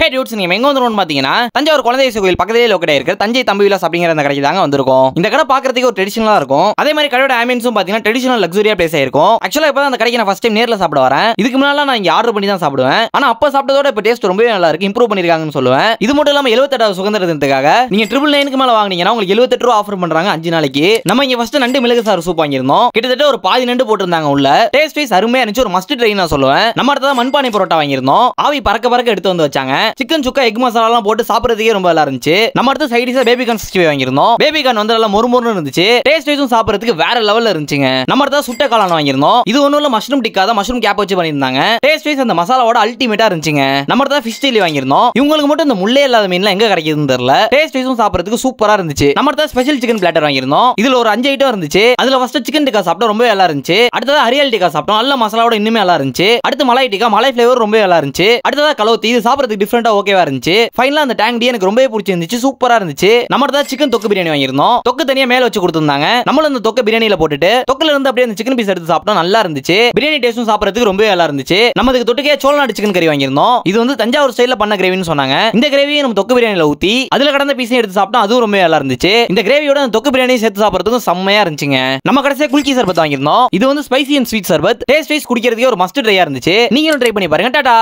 ஹே dudes, நீங்க எங்க வந்துறோம்னு பாத்தீங்கன்னா தஞ்சாவூர் குழந்தை கோயில் பக்கத்திலே லொகேட் ஆயிருக்கு தஞ்சை தம்பி விலாஸ் அப்படிங்கிற அந்த கடைக்கு தாங்க வந்திருக்கோம். இந்த கடை பாக்குறதுக்கு ஒரு ட்ரெடிஷனலா இருக்கும். அதே மாதிரி கடையோட ஆம்பியன்ஸும் பாத்தீங்கன்னா ட்ரெடிஷனல் லக்ஸரியா பிளேஸ் ஆயிருக்கும். ஆக்சுவலா இப்பதான் அந்த கடைக்கு நான் ஃபர்ஸ்ட் டைம் நேர்ல சாப்பிட வரேன். இதுக்கு முன்னால நான் இங்க ஆர்டர் பண்ணி தான் சாப்பிடுவேன். ஆனா அப்ப சாப்பிட்டதோட இப்ப டேஸ்ட் ரொம்பவே நல்லா இருக்கு, இம்ப்ரூவ் பண்ணிருக்காங்கன்னு சொல்லுவேன். இது மட்டும் இல்லாம 78வது சுதந்திர தினத்துக்காக நீங்க 999க்கு மேல வாங்குனீங்கன்னா உங்களுக்கு 78 ரூபாய் ஆஃபர் பண்றாங்க 5 நாளைக்கு. நம்ம இங்க ஃபர்ஸ்ட் நண்டு மிளகு சாறு சூப் வாங்கியிருந்தோம். கிட்டத்தட்ட ஒரு பாதி நண்டு போட்டுருந்தாங்க உள்ள. டேஸ்ட் வைஸ் அருமையா இருந்துச்சு, ஒரு மஸ்ட் ட்ரை நான் சொல்லுவேன். நம்ம அடுத்ததான் மண்பானை பரோட்டா வாங்கியிருந்தோம். ஆவி பறக்க பறக்க எடுத்து வந்து வச்சாங்க. சிக்கன் சுக்கா எக் மசாலா போட்டு சாப்பிடுறதுக்கே ரொம்ப நல்லா இருந்துச்சு. நம்ம அடுத்து சைட் டிஷா பேபி கார்ன் 65 வாங்கியிருந்தோம். பேபி கார்ன் வந்து நல்லா மொறுமொறுன்னு இருந்துச்சு. டேஸ்ட் வைஸும் சாப்பிடுறதுக்கு வேற லெவல்ல இருந்துச்சுங்க. நம்ம அடுத்து சுட்ட காளான் வாங்கியிருந்தோம். இது ஒண்ணும் இல்ல, மஷ்ரூம் டிக்கா தான், மஷ்ரூம் கேப் வச்சு பண்ணியிருந்தாங்க. டேஸ்ட் வைஸ் அந்த மசாலாவோட அல்டிமேட்டா இருந்துச்சுங்க. நம்ம அடுத்து ஃபிஷ் சில்லி வாங்கியிருந்தோம். இவங்களுக்கு மட்டும் இந்த முள்ளே இல்லாத மீன்லாம் எங்க கிடைக்குதுன்னு தெரியல. டேஸ்ட் வைஸும் சாப்பிடுறதுக்கு சூப்பரா இருந்துச்சு. நம்ம அடுத்து ஸ்பெஷல் சிக்கன் பிளாட்டர் வாங்கியிருந்தோம். இதுல ஒரு 5 ஐட்டம் இருந்துச்சு. அதுல ஃபர்ஸ்ட் சிக்கன் டிக்கா சாப்பிட்டா ரொம்ப நல்லா இருந்துச்சு. அடுத்தது ஹரியால் டிக்கா சாப்பிட்டோம். நல்ல மசாலாவோட இன்னுமே நல்லா இருந்துச்சு. அடுத்து மலாய் டிக்கா, மலாய் ஃபிளேவர் ரொம்ப நல்லா இருந்துச்சு. அடுத்ததா கலோத்தி, இது சாப்பிடுறதுக்கு டிஃபரெண்டா ஓகேவா இருந்துச்சு. ஃபைனலா அந்த டேங் டி எனக்கு ரொம்பவே பிடிச்சிருந்துச்சு, சூப்பரா இருந்துச்சு. நம்ம அடுத்து சிக்கன் தொக்கு பிரியாணி வாங்கியிருந்தோம். தொக்கு தனியா மேல வச்சு கொடுத்திருந்தாங்க. நம்மளும் அந்த தொக்கு பிரியாணில போட்டுட்டு தொக்குல இருந்து அப்படியே அந்த சிக்கன் பீஸ் எடுத்து சாப்பிட்டோம், நல்லா இருந்துச்சு. பிரியாணி டேஸ்டும் சாப்பிடுறதுக்கு ரொம்ப நல்லா இருந்துச்சு. நம்ம அதுக்கு தொட்டுக்கே சோளநாடு சிக்கன் கறி வாங்கியிருந்தோம். இது வந்து தஞ்சாவூர் ஸ்டைல்ல பண்ண கிரேவின்னு சொன்னாங்க. இந்த கிரேவியை நம்ம தொக்கு பிரியாணில ஊத்தி அதுல கடந்த பீஸையும் எடுத்து சாப்பிட்டோம், அதுவும் ரொம்ப நல்லா இருந்துச்சு. இந்த கிரேவியோட அந்த தொக்கு பிரியாணி சேர்த்து சாப்பிடுறதுக்கும் செம்மையா இருந்துச்சுங்க. நம்ம கடைசியா குல்கி சர்பத் வாங்கியிருந்தோம். இது வந்து ஸ்பைசி அண்ட் ஸ்வீட் சர்பத். டேஸ்ட் வைஸ் குடிக்கிறதுக்கே ஒரு மஸ்ட் ட்ரையா இருந்துச்சு. நீங்களும் ட்ரை பண்ணி பாருங்க. டாடா.